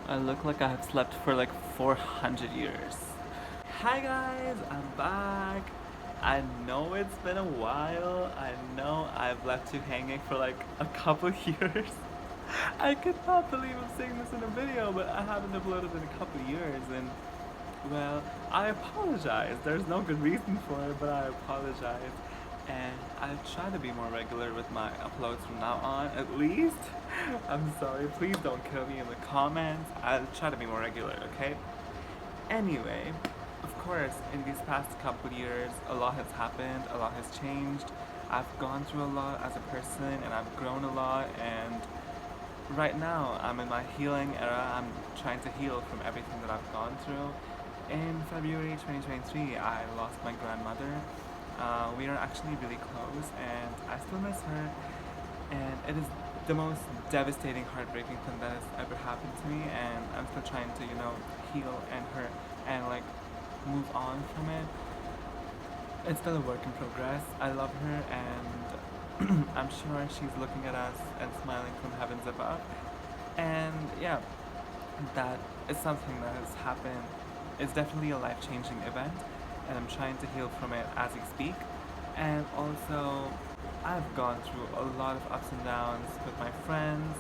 I look like I have slept for like 400 years. Hi guys, I'm back. I know it's been a while. I know I've left you hanging for like a couple years. I could not believe I'm saying this in a video, but I haven't uploaded in a couple years and well, I apologize. There's no good reason for it, but I apologize. And I'll try to be more regular with my uploads from now on, at least. I'm sorry, please don't kill me in the comments. I'll try to be more regular, okay? Anyway, of course, in these past couple years, a lot has happened, a lot has changed. I've gone through a lot as a person, and I've grown a lot, and right now I'm in my healing era. I'm trying to heal from everything that I've gone through. In February 2023, I lost my grandmother. We are actually really close, and I still miss her. And it is the most devastating, heartbreaking thing that has ever happened to me. And I'm still trying to, heal and hurt and like move on from it. It's still a work in progress. I love her, and I'm sure she's looking at us and smiling from heavens above. And yeah, that is something that has happened. It's definitely a life-changing event, and I'm trying to heal from it as we speak. And also, I've gone through a lot of ups and downs with my friends,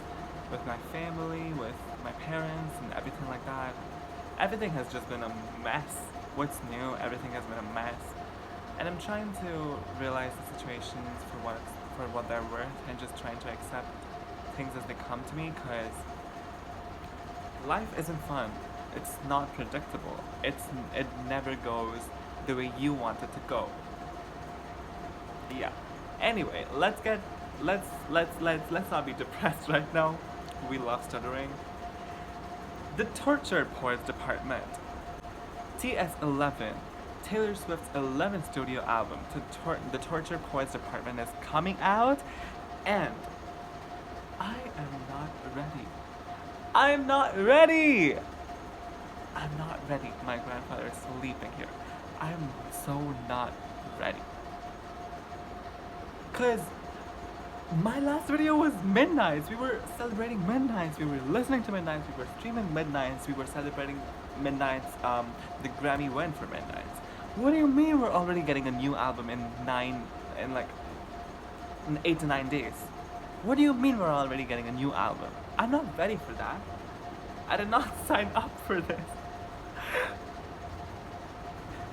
with my family, with my parents, and everything like that. Everything has just been a mess. What's new? Everything has been a mess. And I'm trying to realize the situations for what they're worth, and just trying to accept things as they come to me, because life isn't fun. It's not predictable. It never goes the way you want it to go. Yeah. Anyway, let's not be depressed right now. We love stuttering. The Torture Poets Department. TS11. Taylor Swift's 11th studio album, The Torture Poets Department, is coming out, and I am not ready. I'm not ready! I'm not ready. My grandfather is sleeping here. I'm so not ready. Cause my last video was Midnights. We were celebrating Midnights. We were listening to Midnights. We were streaming Midnights. We were celebrating Midnights, the Grammy win for Midnights. What do you mean we're already getting a new album in 8 to 9 days? What do you mean we're already getting a new album? I'm not ready for that. I did not sign up for this.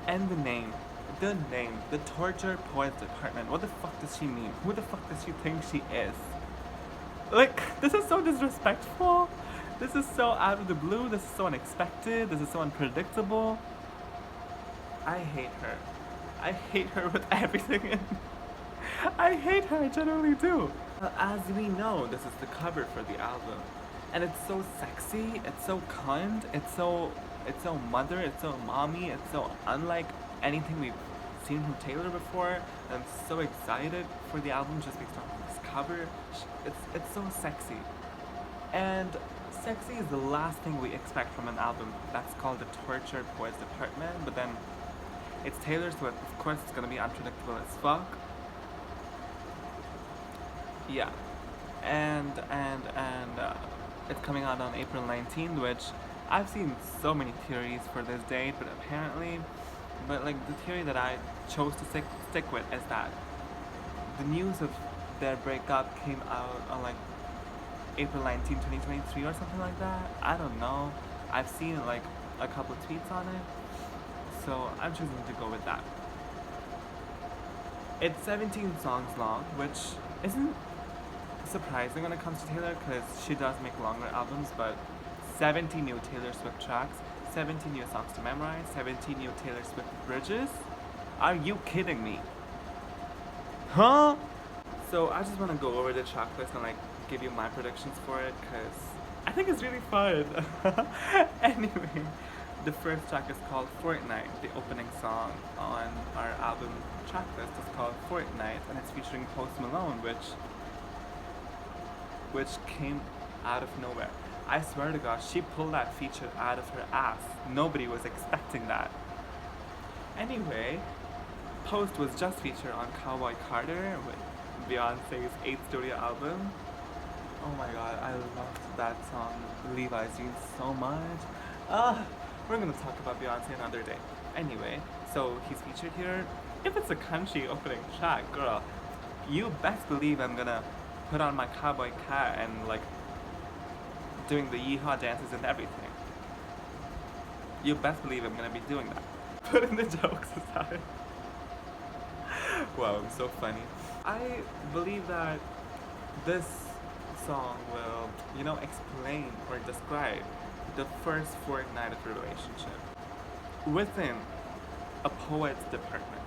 And the name, the Torture Poets Department. What the fuck does she mean? Who the fuck does she think she is? Like, this is so disrespectful. This is so out of the blue. This is so unexpected. This is so unpredictable. I hate her. I hate her with everything in me. I hate her, I genuinely do. As we know, this is the cover for the album. And it's so sexy, it's so cunt, it's so mother, it's so mommy, it's so unlike anything we've seen from Taylor before. And I'm so excited for the album just based on this cover. It's so sexy. And sexy is the last thing we expect from an album that's called the Tortured Poets Department, but then it's Taylor Swift, of course it's gonna be unpredictable as fuck. Yeah. And it's coming out on April 19th, which I've seen so many theories for this date, but like the theory that I chose to stick with is that the news of their breakup came out on like April 19, 2023 or something like that. I don't know. I've seen like a couple of tweets on it, so I'm choosing to go with that. It's 17 songs long, which isn't surprising when it comes to Taylor, because she does make longer albums, but 70 new Taylor Swift tracks, 70 new songs to memorize, 70 new Taylor Swift bridges. Are you kidding me? Huh? So I just want to go over the track list and like give you my predictions for it, because I think it's really fun. Anyway, the first track is called Fortnight. The opening song on our album Tracklist is called Fortnight, and it's featuring Malone, which came out of nowhere. I swear to God, she pulled that feature out of her ass. Nobody was expecting that. Anyway, Post was just featured on Cowboy Carter with Beyonce's 8th studio album. Oh my god, I loved that song, Levi's Jeans, so much. Ah, we're gonna talk about Beyonce another day. Anyway, so he's featured here. If it's a country opening track, girl, you best believe I'm gonna put on my cowboy hat and like doing the yeehaw dances and everything. You best believe I'm gonna be doing that. Putting the jokes aside. Wow, I'm so funny. I believe that this song will, explain or describe the first fortnight of a relationship within a poet's department.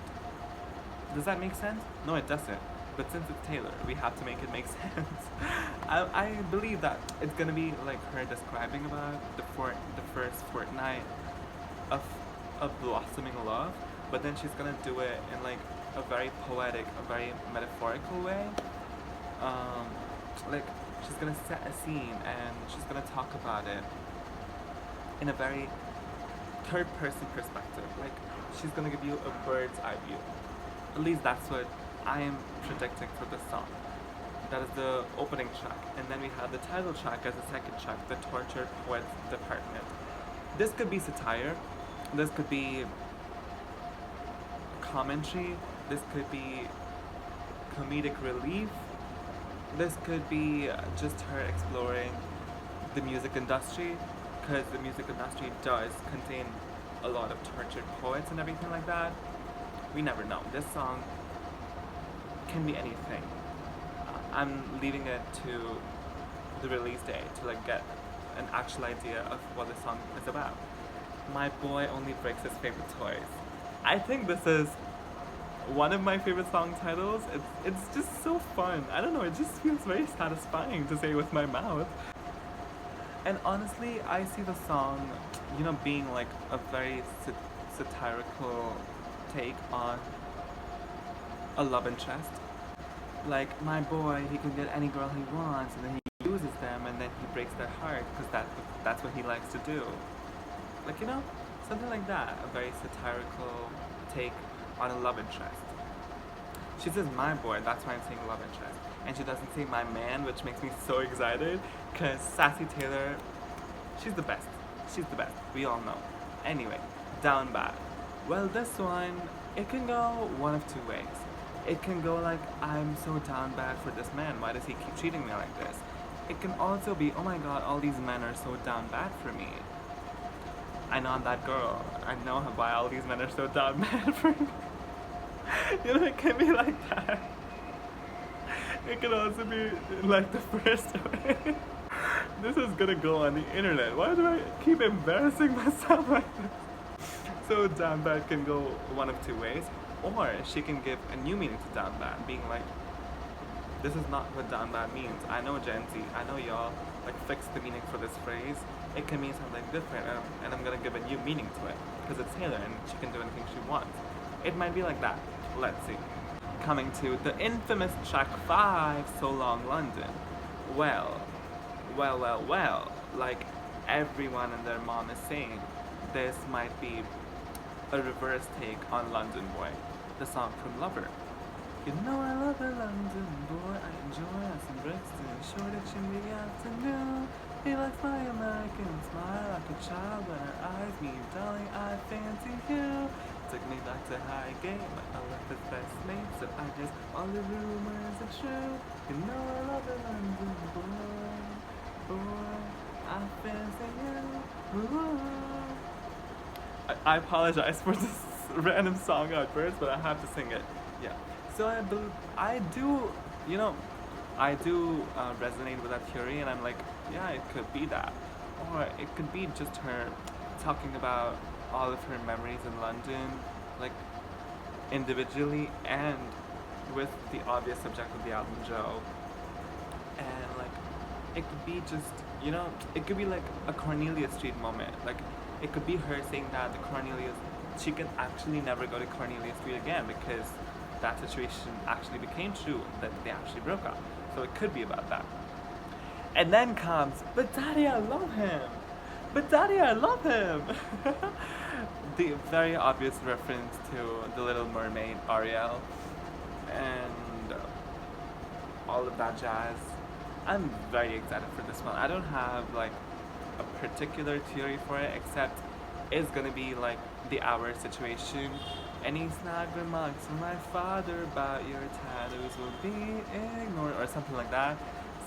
Does that make sense? No, it doesn't. But since it's Taylor, we have to make it make sense. I believe that it's gonna be like her describing about the first fortnight of blossoming love, but then she's gonna do it in like a very poetic, a very metaphorical way. Like she's gonna set a scene and she's gonna talk about it in a very third person perspective. Like she's gonna give you a bird's eye view. At least that's what I am predicting for this song. That is the opening track, and then we have the title track as the second track, the Tortured Poets Department. This could be satire, this could be commentary, this could be comedic relief, this could be just her exploring the music industry, because the music industry does contain a lot of tortured poets and everything like that. We never know. This song can be anything. I'm leaving it to the release day to like get an actual idea of what the song is about. My boy only breaks his favorite toys. I think this is one of my favorite song titles. It's just so fun. I don't know, it just feels very satisfying to say with my mouth. And honestly, I see the song, being like a very satirical take on a love interest. Like, my boy, he can get any girl he wants, and then he uses them, and then he breaks their heart, because that's what he likes to do. Like, something like that. A very satirical take on a love interest. She says my boy, that's why I'm saying love interest. And she doesn't say my man, which makes me so excited, because Sassy Taylor, she's the best. She's the best. We all know. Anyway, Down Bad. Well, this one, it can go one of two ways. It can go like, I'm so down bad for this man, why does he keep treating me like this? It can also be, oh my god, all these men are so down bad for me. I know I'm that girl. I know why all these men are so down bad for me. It can be like that. It can also be like the first way. This is gonna go on the internet. Why do I keep embarrassing myself like this? So down bad can go one of two ways. Or she can give a new meaning to down bad, being like, this is not what down bad means. I know Gen Z, I know y'all like fixed the meaning for this phrase. It can mean something different, and I'm gonna give a new meaning to it because it's Taylor and she can do anything she wants. It might be like that. Let's see. Coming to the infamous track 5, So Long London. Well, like everyone and their mom is saying, this might be a reverse take on London Boy, the song from Lover. You know I love a London boy, I enjoy us in Brixton, Shoreditch in the afternoon. He likes my American smile like a child when her eyes meet, darling, I fancy you. Took me back to Highgate, I left his best mate, so I guess all the rumors are true. You know I love a London boy, I fancy you. Ooh. I apologize for this random song outburst, but I have to sing it. Yeah. So I do resonate with that theory, and I'm like, yeah, it could be that, or it could be just her talking about all of her memories in London, like individually and with the obvious subject of the album Joe, and like it could be just it could be like a Cornelia Street moment, like. It could be her saying that she can actually never go to Cornelia Street again because that situation actually became true, that they actually broke up. So it could be about that. And then comes, but daddy, I love him. But daddy, I love him. The very obvious reference to The Little Mermaid, Ariel, and all of that jazz. I'm very excited for this one. I don't have like a particular theory for it, except it's gonna be like the hour situation. Any snide remarks from my father about your tattoos will be ignored, or something like that.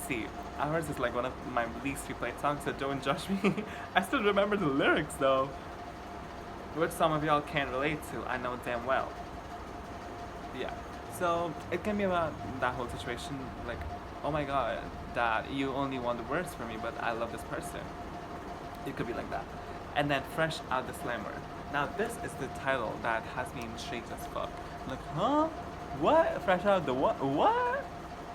See, ours is like one of my least replayed songs, so don't judge me. I still remember the lyrics though, which some of y'all can't relate to. I know damn well. Yeah. So it can be about that whole situation, like, oh my god, that you only want the worst for me, but I love this person. It could be like that. And then fresh out the slammer. Now this is the title that has me intrigued as fuck. Like, huh? What? Fresh out the what? What?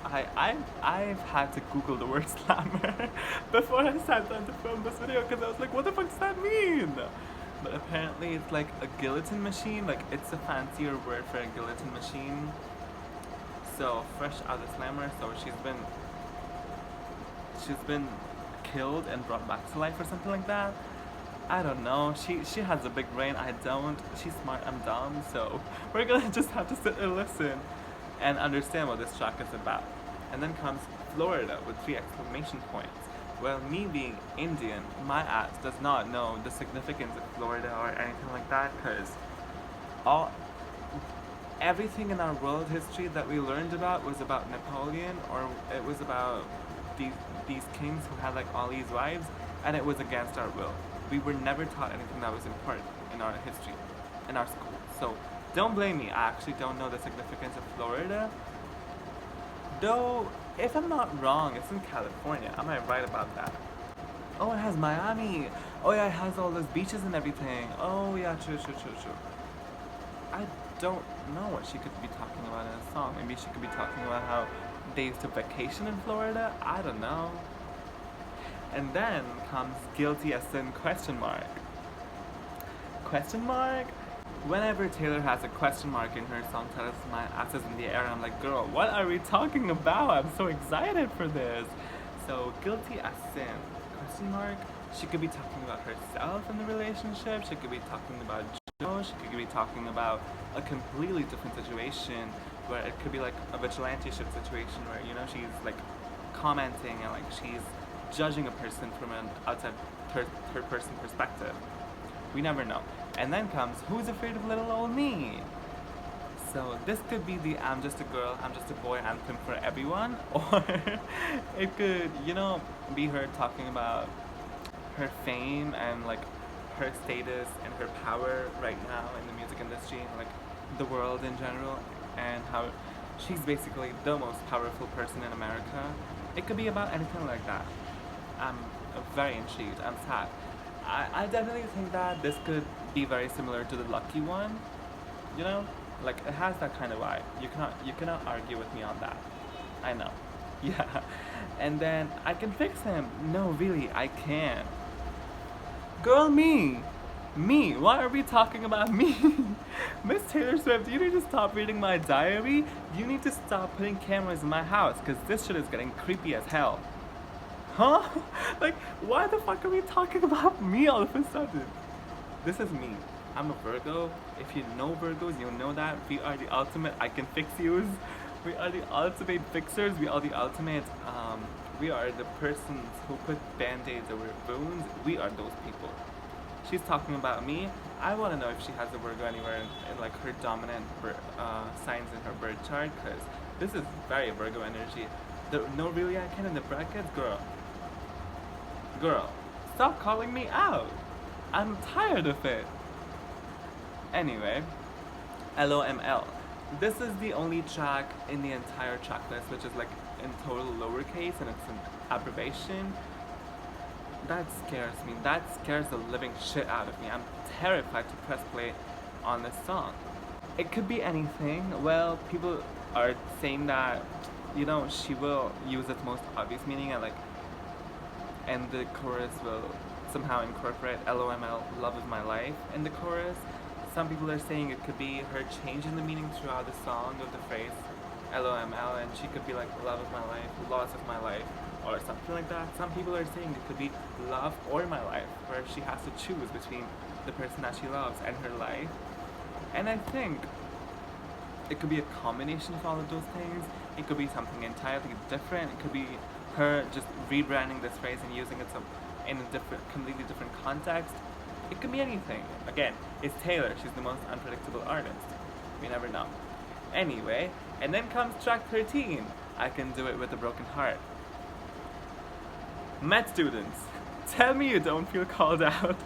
I've had to Google the word slammer before I sat down to film this video because I was like, what the fuck does that mean? But apparently it's like a guillotine machine, like it's a fancier word for a guillotine machine. So fresh out the slammer, so she's been killed and brought back to life or something like that. I don't know. She has a big brain. I don't. She's smart. I'm dumb. So we're gonna just have to sit and listen and understand what this track is about. And then comes Florida with 3 exclamation points. Well, me being Indian, my ass does not know the significance of Florida or anything like that, because everything in our world history that we learned about was about Napoleon, or it was about these kings who had like all these wives, and it was against our will. We were never taught anything that was important in our history, in our school. So don't blame me. I actually don't know the significance of Florida. Though, if I'm not wrong, it's in California. Am I right about that? Oh, it has Miami. Oh yeah, it has all those beaches and everything. Oh yeah, true. I don't know what she could be talking about in a song. Maybe she could be talking about how they used to vacation in Florida. I don't know. And then comes guilty as sin question mark. Question mark? Whenever Taylor has a question mark in her song titles, my ass is in the air and I'm like, girl, what are we talking about? I'm so excited for this. So guilty as sin, question mark. She could be talking about herself in the relationship. She could be talking about Joe. She could be talking about a completely different situation where it could be like a vigilante ship situation where, you know, she's like commenting and like she's judging a person from an outside third person perspective. We never know. And then comes, who's afraid of little old me? So this could be the I'm just a girl, I'm just a boy anthem for everyone. Or it could, you know, be her talking about her fame and like her status and her power right now in the music industry and like the world in general, and how she's basically the most powerful person in America. It could be about anything like that. I'm very intrigued. I'm sad. I definitely think that this could be very similar to the Lucky one, you know, like it has that kind of vibe. You cannot argue with me on that. I know. Yeah. And then I can fix him. No, really, I can. Girl, me. Why are we talking about me? Miss Taylor Swift, you need to stop reading my diary. You need to stop putting cameras in my house, because this shit is getting creepy as hell. Huh? Like, why the fuck are we talking about me all of a sudden? This is me. I'm a Virgo. If you know Virgos, you'll know that. We are the ultimate I can fix yous. We are the ultimate fixers. We are the ultimate, we are the persons who put band-aids over wounds. We are those people. She's talking about me. I want to know if she has a Virgo anywhere in like her dominant signs in her birth chart, because this is very Virgo energy. No, really, I can in the brackets, girl, stop calling me out. I'm tired of it. Anyway, loml. This is the only track in the entire track list which is like in total lowercase and it's an abbreviation. That scares me. That scares the living shit out of me. I'm terrified to press play on this song. It could be anything. Well, people are saying that, you know, she will use its most obvious meaning and the chorus will somehow incorporate LOML, love of my life, in the chorus. Some people are saying it could be her changing the meaning throughout the song of the phrase LOML, and she could be like love of my life, loss of my life, or something like that. Some people are saying it could be love or my life, where she has to choose between the person that she loves and her life. And I think it could be a combination of all of those things. It could be something entirely different. It could be her just rebranding this phrase and using it in a completely different context. It could be anything. Again, it's Taylor. She's the most unpredictable artist. We never know. Anyway, and then comes track 13. I Can Do It With a Broken Heart. Med students, tell me you don't feel called out.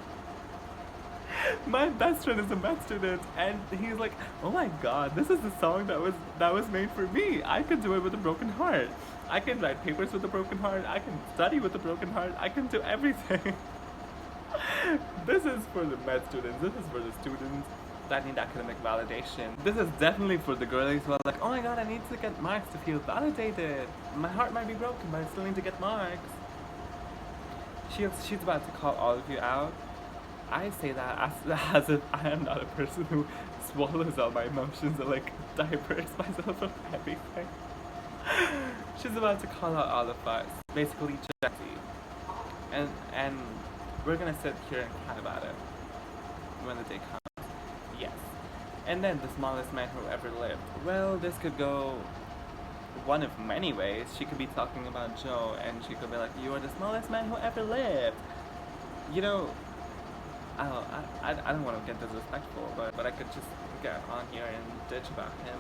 My best friend is a med student, and he's like, oh my god, this is the song that was made for me. I can do it with a broken heart. I can write papers with a broken heart. I can study with a broken heart. I can do everything. This is for the med students. This is for the students that need academic validation. This is definitely for the girlies who are like, oh my god, I need to get marks to feel validated. My heart might be broken, but I still need to get marks. She's about to call all of you out. I say that as if I am not a person who swallows all my emotions and like diverts myself from everything. She's about to call out all of us, basically Jesse. And we're gonna sit here and chat about it when the day comes. Yes. And then the smallest man who ever lived. Well, this could go one of many ways. She could be talking about Joe, and she could be like, you are the smallest man who ever lived. You know, I don't want to get disrespectful, but I could just get on here and ditch about him.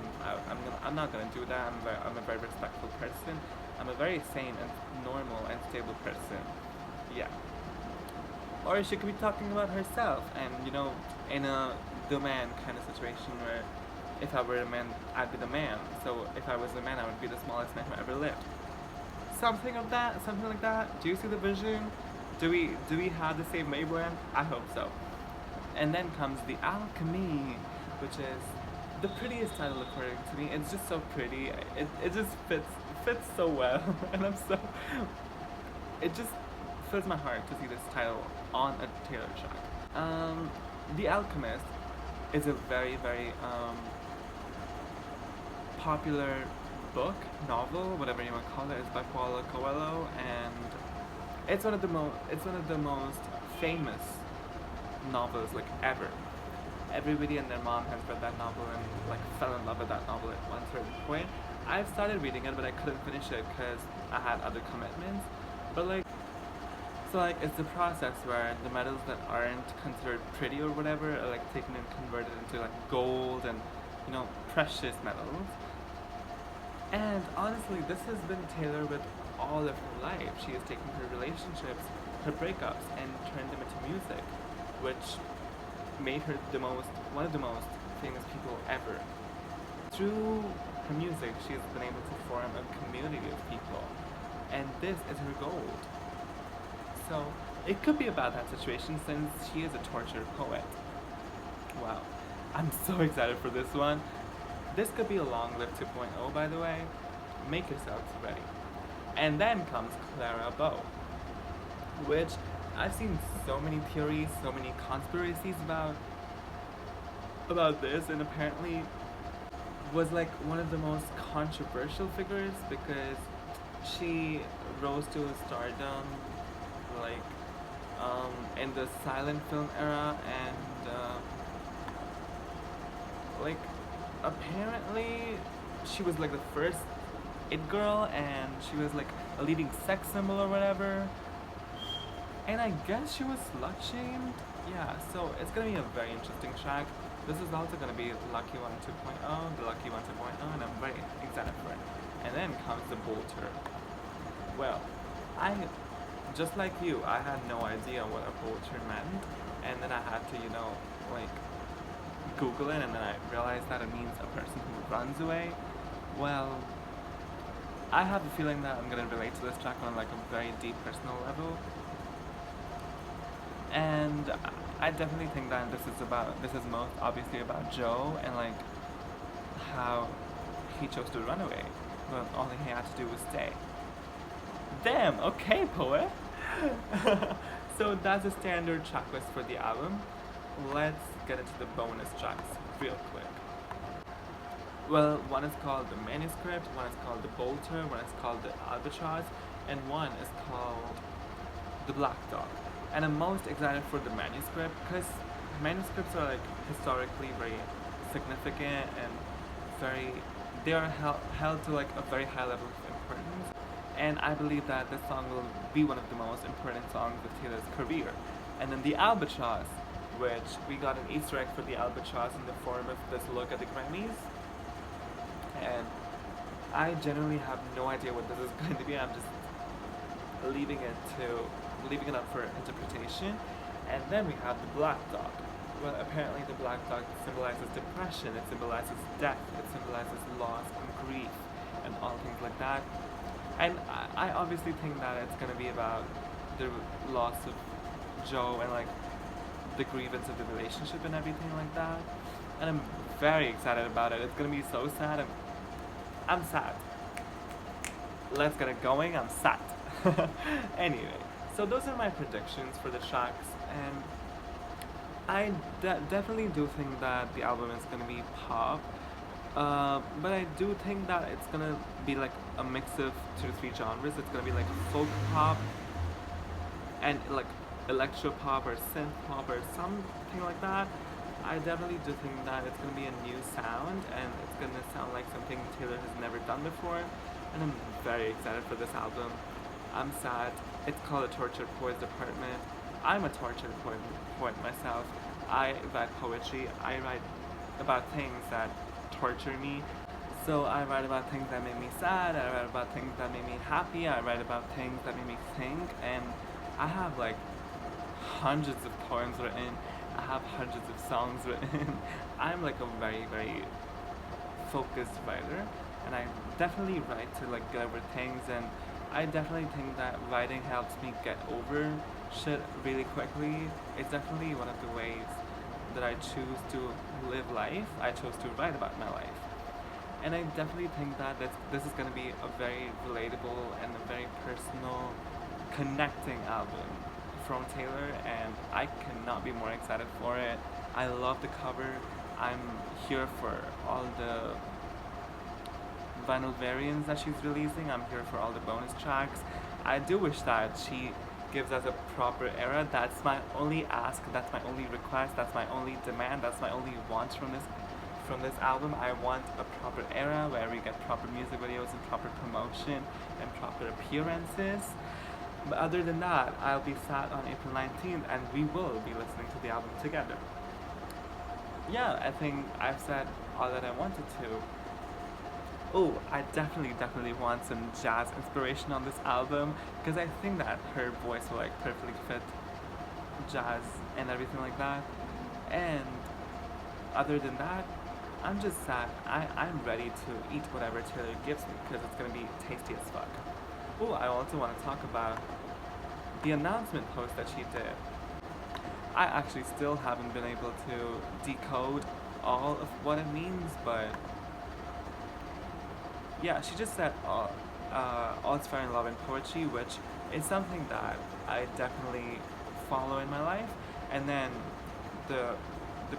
I'm not gonna do that. I'm a very respectful person. I'm a very sane and normal and stable person. Yeah. Or she could be talking about herself, and you know, in a the man kind of situation where if I were a man, I'd be the man. So if I was a man, I would be the smallest man who ever lived. Something like that. Do you see the vision? Do we have the same wavelength? I hope so. And then comes the Alchemy, which is the prettiest title according to me. It's just so pretty. It just fits so well, and it just fills my heart to see this title on a Taylor track. The Alchemist is a very, very popular book, novel, whatever you want to call it. It's by Paulo Coelho, and it's one of the most famous novels like ever. Everybody and their mom has read that novel and like fell in love with that novel at one certain point. I've started reading it, but I couldn't finish it because I had other commitments. But it's the process where the metals that aren't considered pretty or whatever are like taken and converted into like gold and, you know, precious metals. And honestly, this has been Taylor with all of her life. She has taken her relationships, her breakups, and turned them into music, which made her one of the most famous people ever. Through her music, she has been able to form a community of people, and this is her gold. So it could be about that situation since she is a tortured poet. Wow, I'm so excited for this one. This could be a long-lived 2.0, by the way. Make yourselves ready. And then comes Clara Bow, which I've seen so many theories, so many conspiracies about this, and apparently was like one of the most controversial figures because she rose to stardom like in the silent film era, and like apparently she was like the first it girl, and she was like a leading sex symbol or whatever, and I guess she was slut shamed. Yeah, so it's gonna be a very interesting track. This is also gonna be Lucky One 2.0, the Lucky One 2.0, and I'm very excited for it. And then comes the bolter. Well, just like you, I had no idea what a bolter meant, and then I had to, you know, like Google it, and then I realized that it means a person who runs away. Well, I have a feeling that I'm gonna relate to this track on like a very deep personal level, and I definitely think that this is most obviously about Joe and like how he chose to run away. Well, all he had to do was stay. Damn, okay, poet. So that's a standard track list for the album. Let's get into the bonus tracks real quick. Well, one is called the Manuscript, one is called the Bolter, one is called the Albatross, and one is called the Black Dog. And I'm most excited for the Manuscript because manuscripts are like historically very significant and they are held to like a very high level of importance. and I believe that this song will be one of the most important songs of Taylor's career. And then the Albatross, which we got an Easter egg for the Albatross in the form of this look at the Grammys. And I generally have no idea what this is going to be. I'm just leaving it up for interpretation. And then we have the Black Dog. Well, apparently the Black Dog symbolizes depression, it symbolizes death, it symbolizes loss and grief, and all things like that. And I obviously think that it's gonna be about the loss of Joe and like the grievance of the relationship and everything like that. And I'm very excited about it. It's gonna be so sad. I'm sad. Let's get it going. I'm sad. Anyway, so those are my predictions for the tracks, and I definitely do think that the album is gonna be pop, but I do think that it's gonna be like a mix of 2 to 3 genres. It's gonna be like folk pop and like electro pop or synth pop or something like that. I definitely do think that it's gonna be a new sound, and it's gonna sound like something Taylor has never done before, and I'm very excited for this album. I'm sad. It's called a Tortured Poets Department. I'm a tortured poet myself. I write poetry. I write about things that torture me. So I write about things that make me sad. I write about things that make me happy. I write about things that make me think. And I have like hundreds of poems written. I have hundreds of songs written. I'm like a very, very focused writer, and I definitely write to like get over things, and I definitely think that writing helps me get over shit really quickly. It's definitely one of the ways that I choose to live life. I chose to write about my life. And I definitely think that this is going to be a very relatable and a very personal, connecting album from Taylor, and I cannot be more excited for it. I love the cover. I'm here for all the vinyl variants that she's releasing. I'm here for all the bonus tracks. I do wish that she gives us a proper era. That's my only ask, that's my only request, that's my only demand, that's my only want from this album. I want a proper era where we get proper music videos and proper promotion and proper appearances. But other than that, I'll be sad on April 19th, and we will be listening to the album together. Yeah, I think I've said all that I wanted to. Oh, I definitely want some jazz inspiration on this album, because I think that her voice will like perfectly fit jazz and everything like that. And other than that, I'm just sad. I'm ready to eat whatever Taylor gives me, because it's gonna be tasty as fuck. Oh, I also want to talk about the announcement post that she did. I actually still haven't been able to decode all of what it means, but yeah, she just said all's fair in love and poetry, which is something that I definitely follow in my life. And then the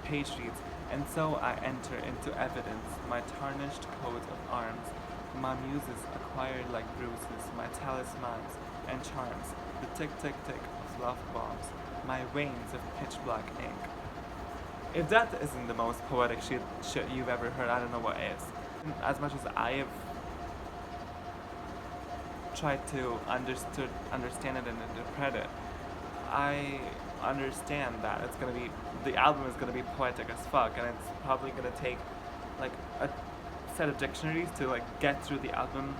page reads, and so I enter into evidence my tarnished coat of arms, my muses acquired like bruises, my talismans and charms, the tick-tick-tick of love bombs, my veins of pitch-black ink. If that isn't the most poetic shit you've ever heard, I don't know what is. As much as I have tried to understand it and interpret it, I understand that the album is gonna be poetic as fuck, and it's probably gonna take like a set of dictionaries to like get through the album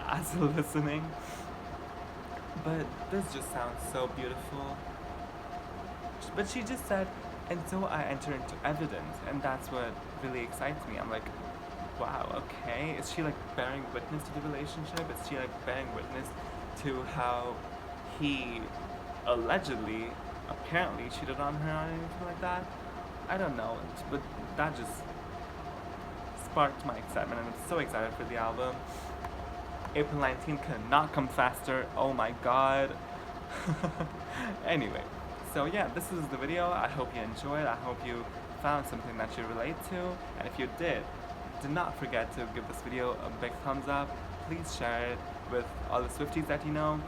as listening. But this just sounds so beautiful. But she just said, and so I enter into evidence, and that's what really excites me. I'm like, wow, okay. Is she like bearing witness to the relationship? Is she like bearing witness to how he allegedly, apparently cheated on her or anything like that? I don't know, but that just sparked my excitement, and I'm so excited for the album. April 19th cannot come faster. Oh my god. Anyway, so yeah, this is the video. I hope you enjoyed. I hope you found something that you relate to, and if you did, do not forget to give this video a big thumbs up. Please share it with all the Swifties that you know.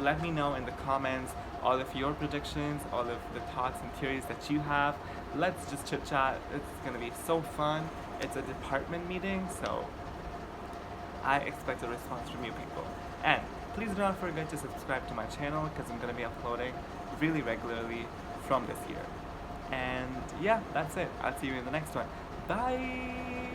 Let me know in the comments all of your predictions, all of the thoughts and theories that you have. Let's just chit chat. It's gonna be so fun. It's a department meeting, so I expect a response from you people. And please do not forget to subscribe to my channel because I'm going to be uploading really regularly from this year. And yeah, that's it. I'll see you in the next one. Bye!